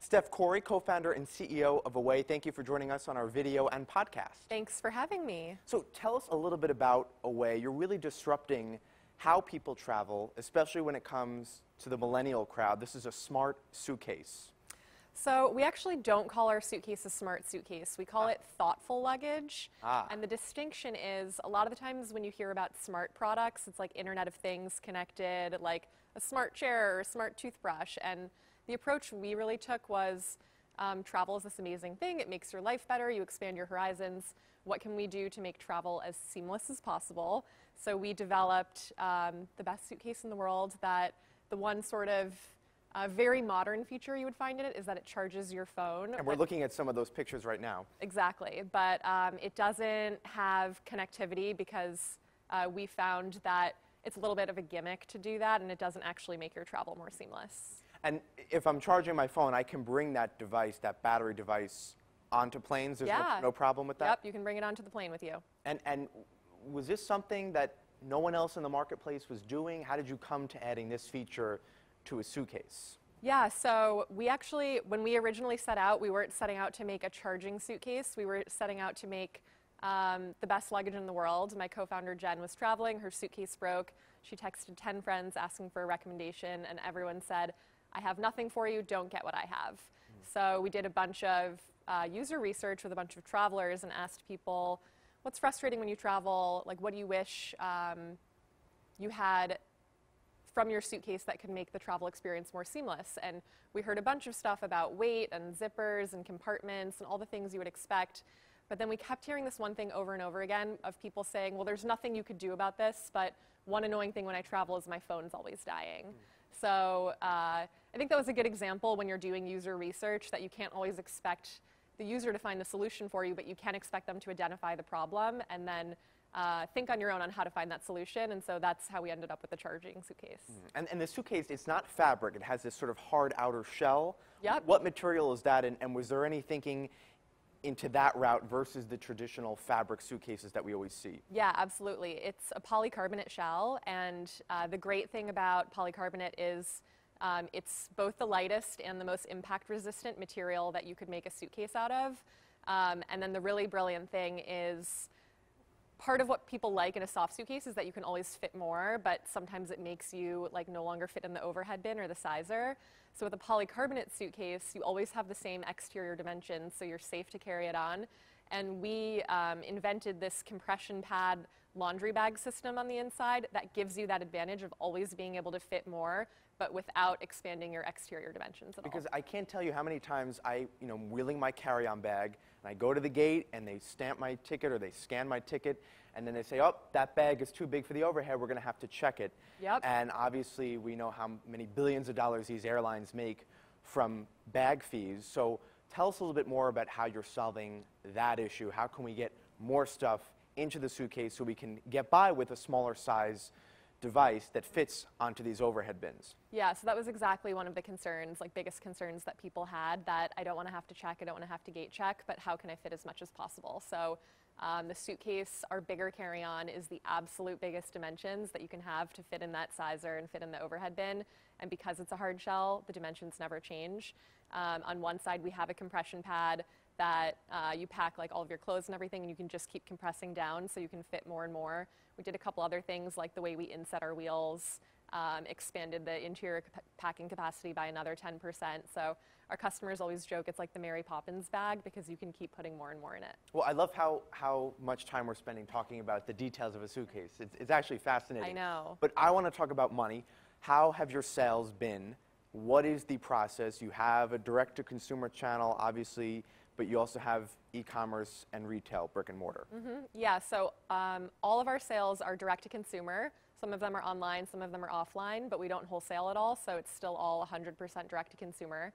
Steph Korey, co-founder and CEO of Away, thank you for joining us on our video and podcast. Thanks for having me. So tell us a little bit about Away. You're really disrupting how people travel, especially when it comes to the millennial crowd. This is a smart suitcase. So we actually don't call our suitcase a smart suitcase. We call it thoughtful luggage. And the distinction is a lot of the times when you hear about smart products, it's like Internet of Things connected, like a smart chair or a smart toothbrush. And the approach we really took was travel is this amazing thing. It makes your life better. You expand your horizons. What can we do to make travel as seamless as possible? So we developed the best suitcase in the world. That the one sort of very modern feature you would find in it is that it charges your phone. And we're looking at some of those pictures right now. Exactly. But it doesn't have connectivity because we found that it's a little bit of a gimmick to do that, and it doesn't actually make your travel more seamless. And if I'm charging my phone, I can bring that device, that battery device, onto planes? There's no problem with that? Yep, you can bring it onto the plane with you. And was this something that no one else in the marketplace was doing? How did you come to adding this feature to a suitcase? Yeah, so we actually, when we originally set out, we weren't setting out to make a charging suitcase. We were setting out to make the best luggage in the world. My co-founder Jen was traveling, her suitcase broke. She texted 10 friends asking for a recommendation, and everyone said, I have nothing for you, don't get what I have. So we did a bunch of user research with a bunch of travelers and asked people, what's frustrating when you travel? Like, what do you wish you had from your suitcase that could make the travel experience more seamless? And we heard a bunch of stuff about weight and zippers and compartments and all the things you would expect. But then we kept hearing this one thing over and over again of people saying, well, there's nothing you could do about this, but one annoying thing when I travel is my phone's always dying. So I think that was a good example when you're doing user research, that you can't always expect the user to find the solution for you, but you can expect them to identify the problem and then think on your own on how to find that solution. And so that's how we ended up with the charging suitcase. And the suitcase, it's not fabric. It has this sort of hard outer shell. Yep. What material is that, and was there any thinking into that route versus the traditional fabric suitcases that we always see? Yeah, absolutely. It's a polycarbonate shell, and the great thing about polycarbonate is it's both the lightest and the most impact-resistant material that you could make a suitcase out of. And then the really brilliant thing is part of what people like in a soft suitcase is that you can always fit more, but sometimes it makes you like no longer fit in the overhead bin or the sizer. So with a polycarbonate suitcase, you always have the same exterior dimensions, so you're safe to carry it on. And we invented this compression pad laundry bag system on the inside that gives you that advantage of always being able to fit more, but without expanding your exterior dimensions at all. Because I can't tell you how many times I'm wheeling my carry-on bag, and I go to the gate, and they stamp my ticket, or they scan my ticket, and then they say, oh, that bag is too big for the overhead, we're going to have to check it. Yep. And obviously, we know how many billions of dollars these airlines make from bag fees. So tell us a little bit more about how you're solving that issue. How can we get more stuff into the suitcase so we can get by with a smaller size device that fits onto these overhead bins? Yeah, so that was exactly one of the concerns, like biggest concerns that people had, that I don't want to have to check, I don't want to have to gate check, but how can I fit as much as possible? So the suitcase, our bigger carry-on, is the absolute biggest dimensions that you can have to fit in that sizer and fit in the overhead bin. And because it's a hard shell, the dimensions never change. On one side, we have a compression pad that you pack like all of your clothes and everything, and you can just keep compressing down so you can fit more and more. We did a couple other things, like the way we inset our wheels, expanded the interior packing capacity by another 10%. So our customers always joke it's like the Mary Poppins bag because you can keep putting more and more in it. Well, I love how much time we're spending talking about the details of a suitcase. It's actually fascinating. I know. But I want to talk about money. How have your sales been? What is the process? You have a direct-to-consumer channel, obviously, but you also have e-commerce and retail, brick and mortar. Yeah, so all of our sales are direct-to-consumer. Some of them are online, some of them are offline, but we don't wholesale at all, so it's still all 100% direct-to-consumer.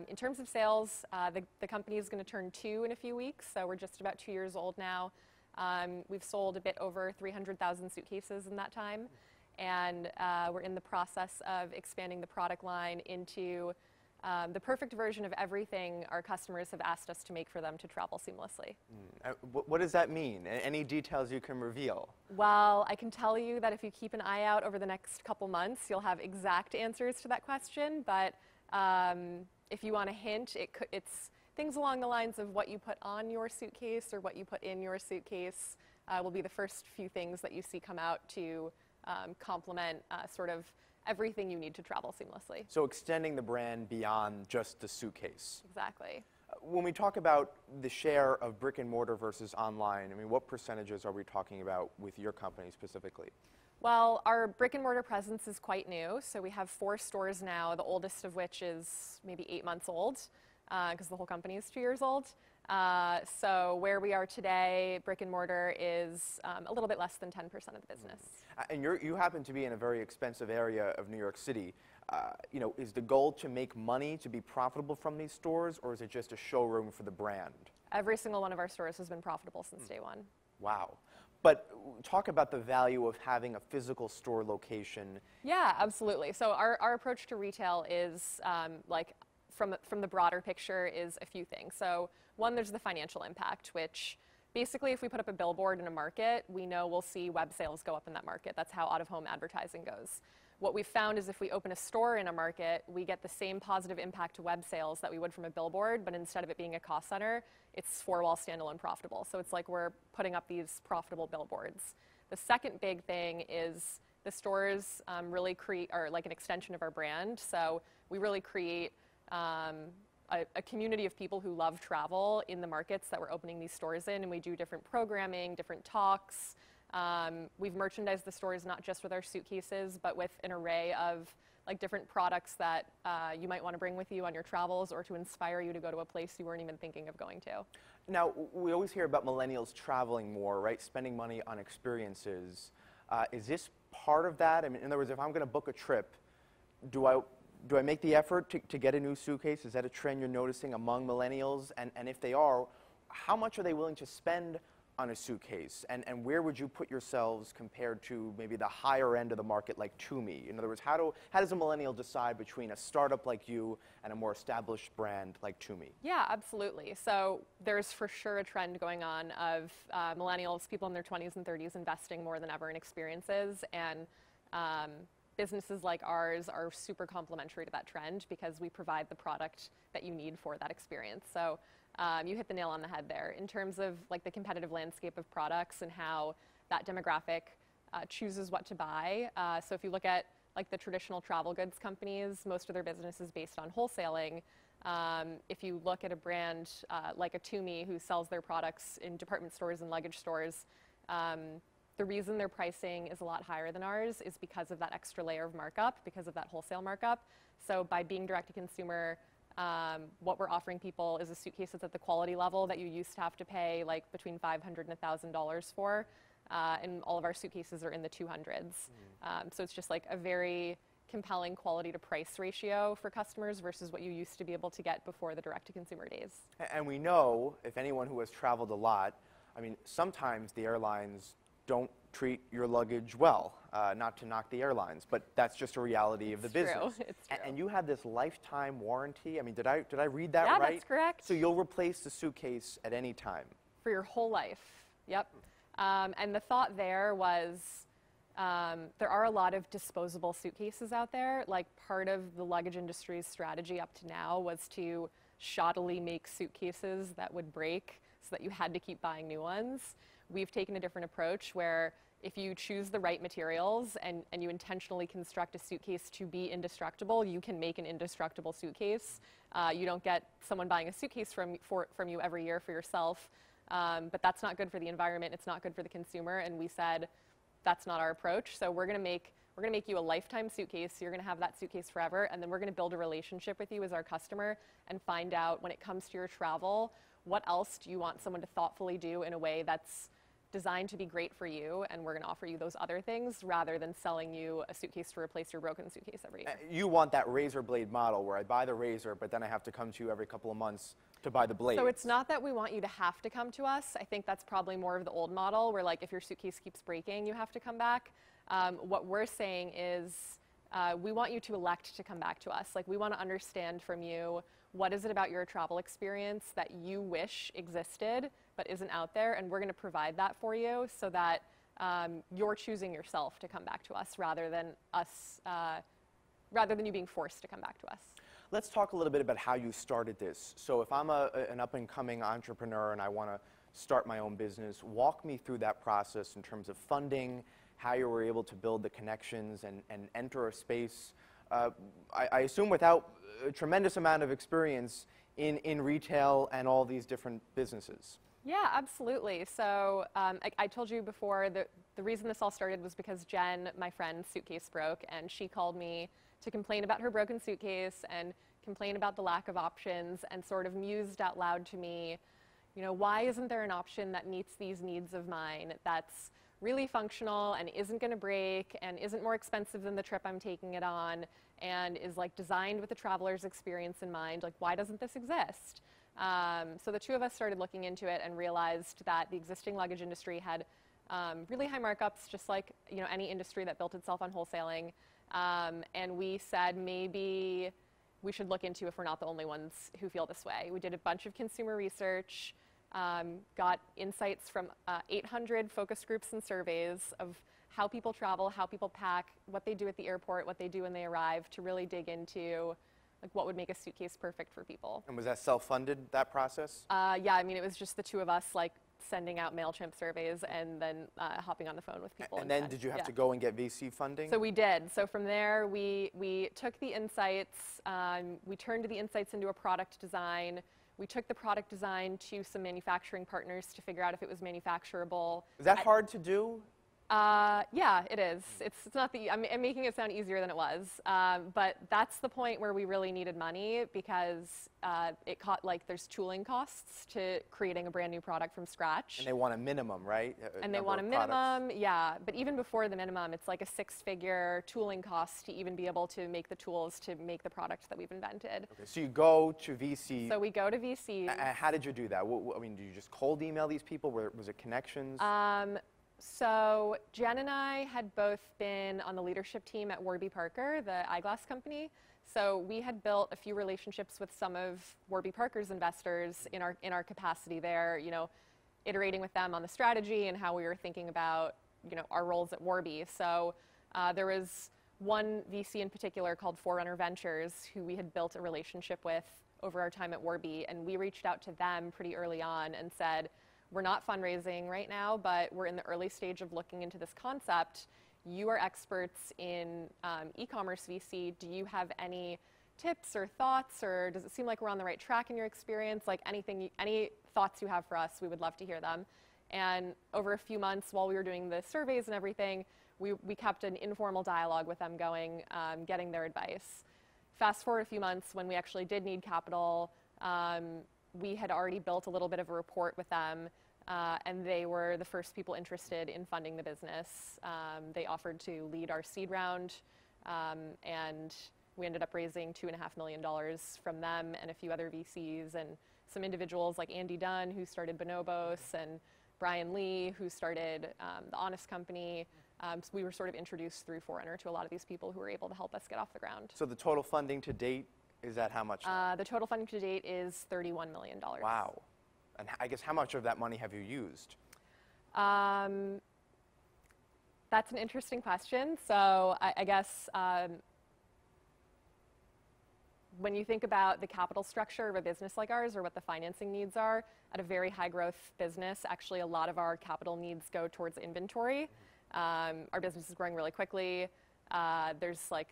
In terms of sales, the company is going to turn 2 in a few weeks, so we're just about 2 years old now. We've sold a bit over 300,000 suitcases in that time, and we're in the process of expanding the product line into the perfect version of everything our customers have asked us to make for them to travel seamlessly. What does that mean? Any details you can reveal? Well, I can tell you that if you keep an eye out over the next couple months, you'll have exact answers to that question, but If you want a hint, it's things along the lines of what you put on your suitcase or what you put in your suitcase will be the first few things that you see come out to complement sort of everything you need to travel seamlessly. So extending the brand beyond just the suitcase. Exactly. When we talk about the share of brick and mortar versus online, I mean, what percentages are we talking about with your company specifically? Well, our brick and mortar presence is quite new. So we have 4 stores now, the oldest of which is maybe 8 months old, because the whole company is 2 years old. So where we are today, brick and mortar is a little bit less than 10% of the business. And you happen to be in a very expensive area of New York City. You know, is the goal to make money, to be profitable from these stores, or is it just a showroom for the brand? Every single one of our stores has been profitable since day one. Wow. But talk about the value of having a physical store location. Yeah, absolutely. So our approach to retail is from the broader picture is a few things. So one, there's the financial impact, which basically if we put up a billboard in a market, we know we'll see web sales go up in that market. That's how out-of-home advertising goes. What we've found is if we open a store in a market, we get the same positive impact to web sales that we would from a billboard, but instead of it being a cost center, it's 4-wall standalone profitable. So it's like we're putting up these profitable billboards. The second big thing is the stores really are like an extension of our brand. So we really create a community of people who love travel in the markets that we're opening these stores in, and we do different programming, different talks. We've merchandised the stores not just with our suitcases, but with an array of like different products that you might want to bring with you on your travels or to inspire you to go to a place you weren't even thinking of going to. Now, we always hear about millennials traveling more, right? Spending money on experiences. Is this part of that? I mean, in other words, if I'm going to book a trip, do I make the effort to get a new suitcase? Is that a trend you're noticing among millennials? And if they are, how much are they willing to spend on a suitcase? And where would you put yourselves compared to maybe the higher end of the market like Tumi? In other words, how does a millennial decide between a startup like you and a more established brand like Tumi? Yeah, absolutely. So there's for sure a trend going on of millennials, people in their 20s and 30s, investing more than ever in experiences. And businesses like ours are super complementary to that trend because we provide the product that you need for that experience. So you hit the nail on the head there in terms of like the competitive landscape of products and how that demographic chooses what to buy. So if you look at like the traditional travel goods companies, most of their business is based on wholesaling. If you look at a brand like a Tumi who sells their products in department stores and luggage stores, the reason their pricing is a lot higher than ours is because of that extra layer of markup, because of that wholesale markup. So by being direct to consumer, what we're offering people is a suitcase that's at the quality level that you used to have to pay like between $500 and $1,000 for, and all of our suitcases are in the 200s. So it's just like a very compelling quality to price ratio for customers versus what you used to be able to get before the direct to consumer days. And we know, if anyone who has traveled a lot, I mean, sometimes the airlines don't treat your luggage well, not to knock the airlines, but that's just a reality of the business. It's true. And you have this lifetime warranty. I mean, did I read that Yeah, right? that's correct. So you'll replace the suitcase at any time. For your whole life. Yep. And the thought there was there are a lot of disposable suitcases out there. Like part of the luggage industry's strategy up to now was to shoddily make suitcases that would break so that you had to keep buying new ones. We've taken a different approach where if you choose the right materials and you intentionally construct a suitcase to be indestructible, you can make an indestructible suitcase. You don't get someone buying a suitcase from you every year for yourself, but that's not good for the environment. It's not good for the consumer. And we said that's not our approach. So we're gonna make you a lifetime suitcase. You're gonna have that suitcase forever, and then we're gonna build a relationship with you as our customer and find out when it comes to your travel, what else do you want someone to thoughtfully do in a way that's designed to be great for you, and we're going to offer you those other things rather than selling you a suitcase to replace your broken suitcase every year. You want that razor blade model where I buy the razor, but then I have to come to you every couple of months to buy the blade. So it's not that we want you to have to come to us. I think that's probably more of the old model where like if your suitcase keeps breaking, you have to come back. What we're saying is we want you to elect to come back to us. Like we want to understand from you, what is it about your travel experience that you wish existed but isn't out there, and we're going to provide that for you so that you're choosing yourself to come back to us rather than you being forced to come back to us. Let's talk a little bit about how you started this. So if I'm an up-and-coming entrepreneur and I want to start my own business, walk me through that process in terms of funding, how you were able to build the connections and enter a space, I assume without a tremendous amount of experience in retail and all these different businesses. Yeah, absolutely. So I told you before that the reason this all started was because Jen, my friend's suitcase broke, and she called me to complain about her broken suitcase and complain about the lack of options, and sort of mused out loud to me, you know, why isn't there an option that meets these needs of mine that's really functional and isn't going to break and isn't more expensive than the trip I'm taking it on and is like designed with the traveler's experience in mind? Like, why doesn't this exist? So the two of us started looking into it and realized that the existing luggage industry had really high markups, just like, you know, any industry that built itself on wholesaling. And we said maybe we should look into if we're not the only ones who feel this way. We did a bunch of consumer research, got insights from 800 focus groups and surveys of how people travel, how people pack, what they do at the airport, what they do when they arrive, to really dig into like what would make a suitcase perfect for people. And was that self-funded, that process? Yeah, I mean, it was just the two of us, like, sending out MailChimp surveys and then hopping on the phone with people. And then did you have to go and get VC funding? So we did. So from there, we took the insights, we turned the insights into a product design. We took the product design to some manufacturing partners to figure out if it was manufacturable. Is that hard to do? Yeah, it is. It's not the, I'm making it sound easier than it was, but that's the point where we really needed money, because it caught, like, there's tooling costs to creating a brand new product from scratch. And they want a minimum, right? And they want a minimum, yeah. But even before the minimum, it's like a six-figure tooling cost to even be able to make the tools to make the product that we've invented. Okay, so you go to VC. So we go to VC. How did you do that? I mean, did you just cold email these people? Was it connections? So Jen and I had both been on the leadership team at Warby Parker, the eyeglass company. So we had built a few relationships with some of Warby Parker's investors in our capacity there, you know, iterating with them on the strategy and how we were thinking about, you know, our roles at Warby. So there was one VC in particular called Forerunner Ventures, who we had built a relationship with over our time at Warby, and we reached out to them pretty early on and said, we're not fundraising right now, but we're in the early stage of looking into this concept. You are experts in e-commerce VC. Do you have any tips or thoughts, or does it seem like we're on the right track in your experience? Like, any thoughts you have for us, we would love to hear them. And over a few months, while we were doing the surveys and everything, we kept an informal dialogue with them going, getting their advice. Fast forward a few months, when we actually did need capital, we had already built a little bit of a rapport with them, and they were the first people interested in funding the business. They offered to lead our seed round, and we ended up raising $2.5 million from them and a few other VCs and some individuals like Andy Dunn, who started Bonobos, and Brian Lee, who started The Honest Company. So we were sort of introduced through Forerunner to a lot of these people who were able to help us get off the ground. So the total funding to date, is that how much? The total funding to date is $31 million. Wow. And I guess how much of that money have you used? That's an interesting question. So I guess when you think about the capital structure of a business like ours, or what the financing needs are, at a very high growth business, actually a lot of our capital needs go towards inventory. Our business is growing really quickly. There's like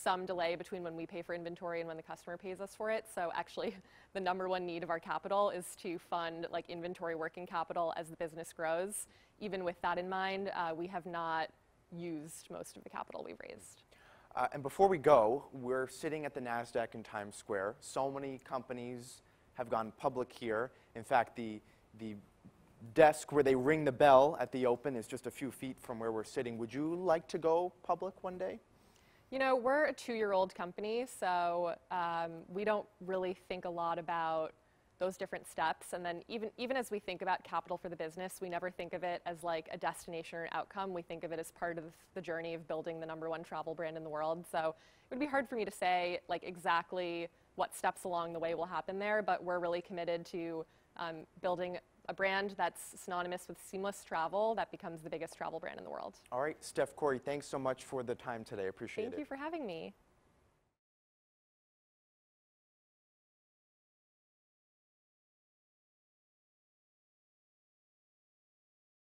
some delay between when we pay for inventory and when the customer pays us for it. So actually, the number one need of our capital is to fund like inventory working capital as the business grows. Even with that in mind, we have not used most of the capital we've raised. And before we go, we're sitting at the NASDAQ in Times Square. So many companies have gone public here. In fact, the desk where they ring the bell at the open is just a few feet from where we're sitting. Would you like to go public one day? You know, we're a 2-year-old company, so we don't really think a lot about those different steps. And then even as we think about capital for the business, we never think of it as like a destination or an outcome. We think of it as part of the journey of building the #1 travel brand in the world. So it would be hard for me to say like exactly what steps along the way will happen there, but we're really committed to building a brand that's synonymous with seamless travel that becomes the biggest travel brand in the world. All right, Steph Korey, thanks so much for the time today. Appreciate it. Thank you for having me.